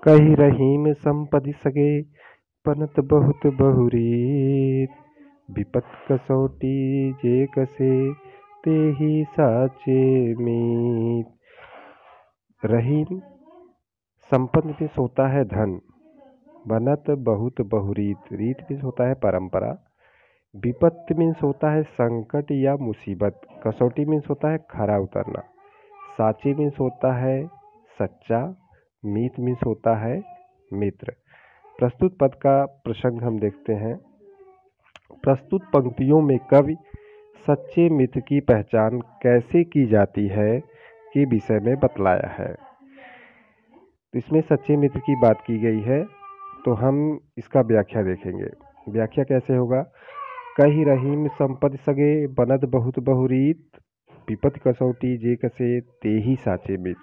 कही रहीम संपदि सगे पनत बहुत बहुरीत। विपत कसौटी जे कसे तेहि साचे मीत। रहीम संपद मीन्स होता है धन। बनत बहुत बहुरीत, रीत मीन्स होता है परंपरा। विपत मीन्स होता है संकट या मुसीबत। कसौटी मीन्स होता है खरा उतरना। साची मीन्स होता है सच्चा। मीत मीन्स होता है मित्र। प्रस्तुत पद का प्रसंग हम देखते हैं। प्रस्तुत पंक्तियों में कवि सच्चे मित्र की पहचान कैसे की जाती है के विषय में बतलाया है। इसमें सच्चे मित्र की बात की गई है, तो हम इसका व्याख्या देखेंगे। व्याख्या कैसे होगा? कही रहीम संपद सगे बनत बहुत बहुरीत। विपत कसौटी जे कसे तेहि साचे मित।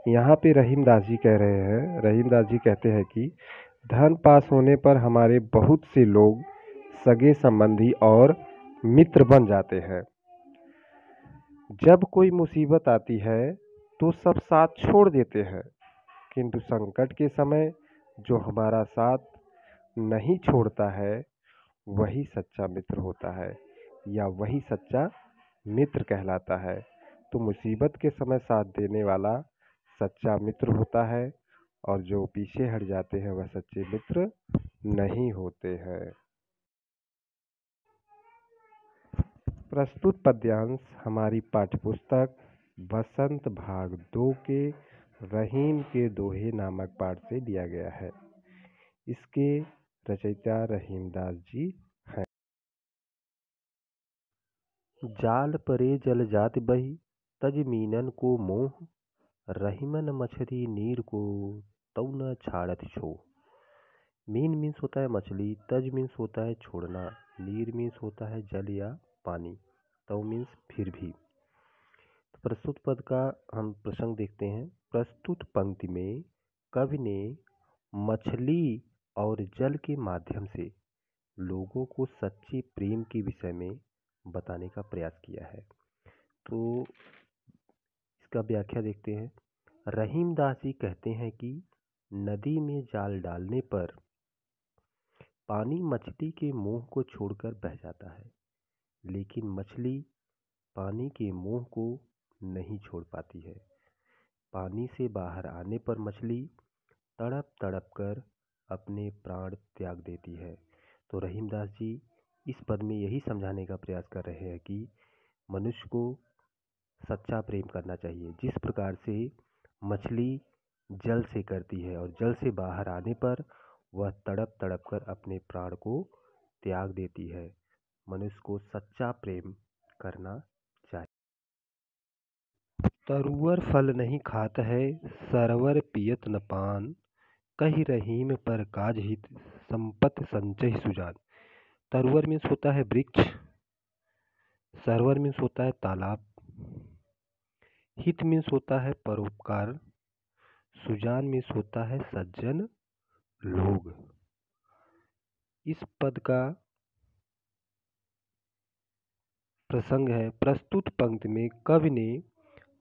यहाँ पे रहीमदास जी कह रहे हैं, रहीमदास जी कहते हैं कि धन पास होने पर हमारे बहुत से लोग सगे संबंधी और मित्र बन जाते हैं। जब कोई मुसीबत आती है तो सब साथ छोड़ देते हैं, किंतु संकट के समय जो हमारा साथ नहीं छोड़ता है वही सच्चा मित्र होता है, या वही सच्चा मित्र कहलाता है। तो मुसीबत के समय साथ देने वाला सच्चा मित्र होता है, और जो पीछे हट जाते हैं वह सच्चे मित्र नहीं होते हैं। प्रस्तुत पद्यांश हमारी पाठ्यपुस्तक बसंत भाग 2 के रहीम के दोहे नामक पाठ से लिया गया है। इसके रचयिता रहीमदास जी हैं। जाल परे जल जात बही तज मीनन को मोह। रहीमन मछली नीर को तौ न छाड़त छोह। मीन मीन्स होता है मछली, तज मीन्स होता है छोड़ना, नीर मीन्स होता है जल या पानी, तौ मीन्स फिर भी। तो प्रस्तुत पद का हम प्रसंग देखते हैं। प्रस्तुत पंक्ति में कवि ने मछली और जल के माध्यम से लोगों को सच्चे प्रेम के विषय में बताने का प्रयास किया है। तो इसका व्याख्या देखते हैं। रहीमदास जी कहते हैं कि नदी में जाल डालने पर पानी मछली के मुंह को छोड़कर बह जाता है, लेकिन मछली पानी के मुंह को नहीं छोड़ पाती है। पानी से बाहर आने पर मछली तड़प तड़प कर अपने प्राण त्याग देती है। तो रहीमदास जी इस पद में यही समझाने का प्रयास कर रहे हैं कि मनुष्य को सच्चा प्रेम करना चाहिए। जिस प्रकार से मछली जल से करती है और जल से बाहर आने पर वह तड़प तड़प कर अपने प्राण को त्याग देती है, मनुष्य को सच्चा प्रेम करना चाहिए। तरुअर फल नहीं खात है सरवर पियत न पान। कही रहीम पर काज हित संपत संचय सुजान। तरुअर मीन्स होता है वृक्ष, सरवर मीन्स होता है तालाब, हित मीन्स होता है परोपकार, सुजान मीन्स होता है सज्जन लोग। इस पद का प्रसंग है। प्रस्तुत पंक्ति में कवि ने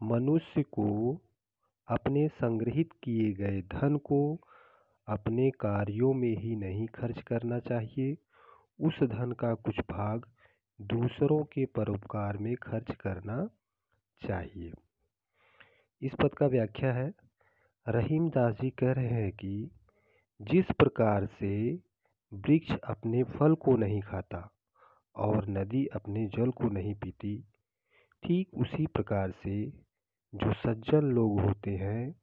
मनुष्य को अपने संग्रहित किए गए धन को अपने कार्यों में ही नहीं खर्च करना चाहिए, उस धन का कुछ भाग दूसरों के परोपकार में खर्च करना चाहिए। इस पद का व्याख्या है। रहीमदास जी कह रहे हैं कि जिस प्रकार से वृक्ष अपने फल को नहीं खाता और नदी अपने जल को नहीं पीती, ठीक उसी प्रकार से जो सज्जन लोग होते हैं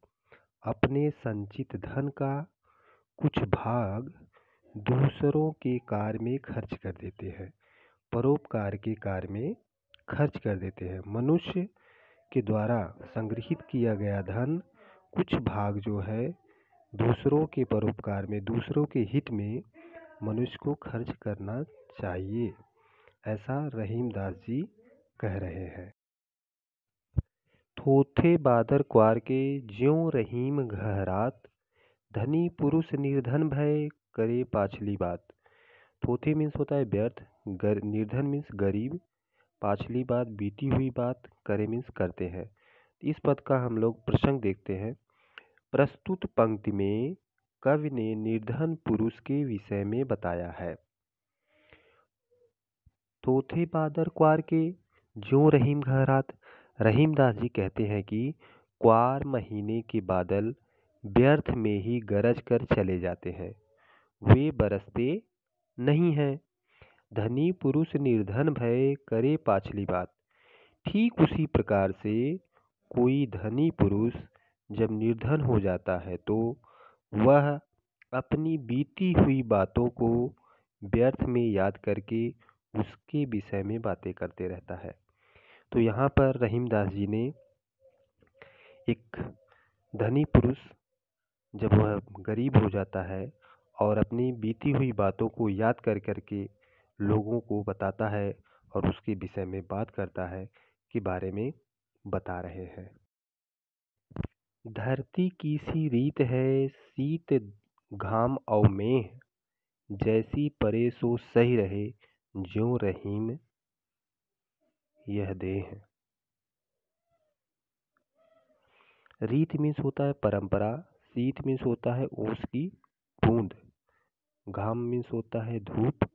अपने संचित धन का कुछ भाग दूसरों के कार्य में खर्च कर देते हैं, परोपकार के कार्य में खर्च कर देते हैं। मनुष्य के द्वारा संग्रहित किया गया धन कुछ भाग जो है दूसरों के परोपकार में, दूसरों के हित में मनुष्य को खर्च करना चाहिए, ऐसा रहीमदास जी कह रहे हैं। थोथे बादर क्वार के ज्यों रहीम घहरात। धनी पुरुष निर्धन भय करे पाछली बात। थोथे मीन्स होता है व्यर्थ, निर्धन मीन्स गरीब, पाछली बात बीती हुई बात, करे मीन्स करते हैं। इस पद का हम लोग प्रसंग देखते हैं। प्रस्तुत पंक्ति में कवि ने निर्धन पुरुष के विषय में बताया है। थोथे बादर क्वार के ज्यों रहीम घरात। रहीमदास जी कहते हैं कि क्वार महीने के बादल व्यर्थ में ही गरज कर चले जाते हैं, वे बरसते नहीं हैं। धनी पुरुष निर्धन भय करे पाछली बात। ठीक उसी प्रकार से कोई धनी पुरुष जब निर्धन हो जाता है तो वह अपनी बीती हुई बातों को व्यर्थ में याद करके उसके विषय में बातें करते रहता है। तो यहाँ पर रहीमदास जी ने एक धनी पुरुष जब वह गरीब हो जाता है और अपनी बीती हुई बातों को याद कर करके लोगों को बताता है और उसके विषय में बात करता है के बारे में बता रहे हैं। धरती की सी रीत है शीत घाम और मेह, जैसी परे सो सही रहे ज्यों रहीम यह देह। रीत मीन्स होता है परंपरा, शीत मीन्स होता है ओस की बूंद, घाम मीन्स होता है धूप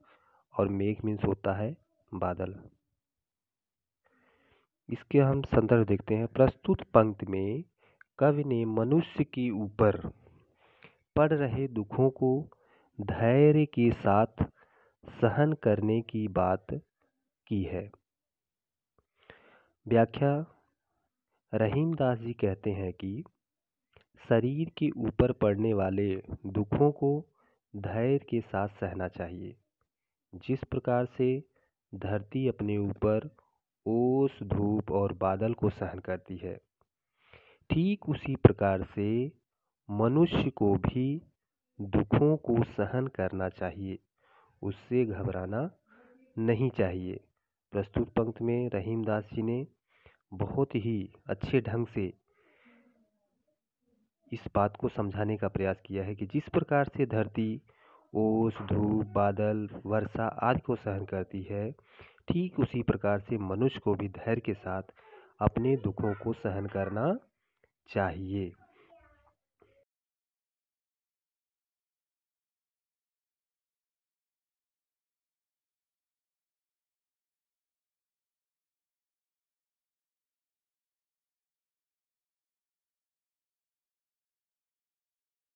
और मेघ मीन्स होता है बादल। इसके हम संदर्भ देखते हैं। प्रस्तुत पंक्ति में कवि ने मनुष्य के ऊपर पड़ रहे दुखों को धैर्य के साथ सहन करने की बात की है। व्याख्या। रहीमदास जी कहते हैं कि शरीर के ऊपर पड़ने वाले दुखों को धैर्य के साथ सहना चाहिए। जिस प्रकार से धरती अपने ऊपर ओस धूप और बादल को सहन करती है, ठीक उसी प्रकार से मनुष्य को भी दुखों को सहन करना चाहिए, उससे घबराना नहीं चाहिए। प्रस्तुत पंक्ति में रहीमदास जी ने बहुत ही अच्छे ढंग से इस बात को समझाने का प्रयास किया है कि जिस प्रकार से धरती ओस धूप बादल वर्षा आदि को सहन करती है, ठीक उसी प्रकार से मनुष्य को भी धैर्य के साथ अपने दुखों को सहन करना चाहिए।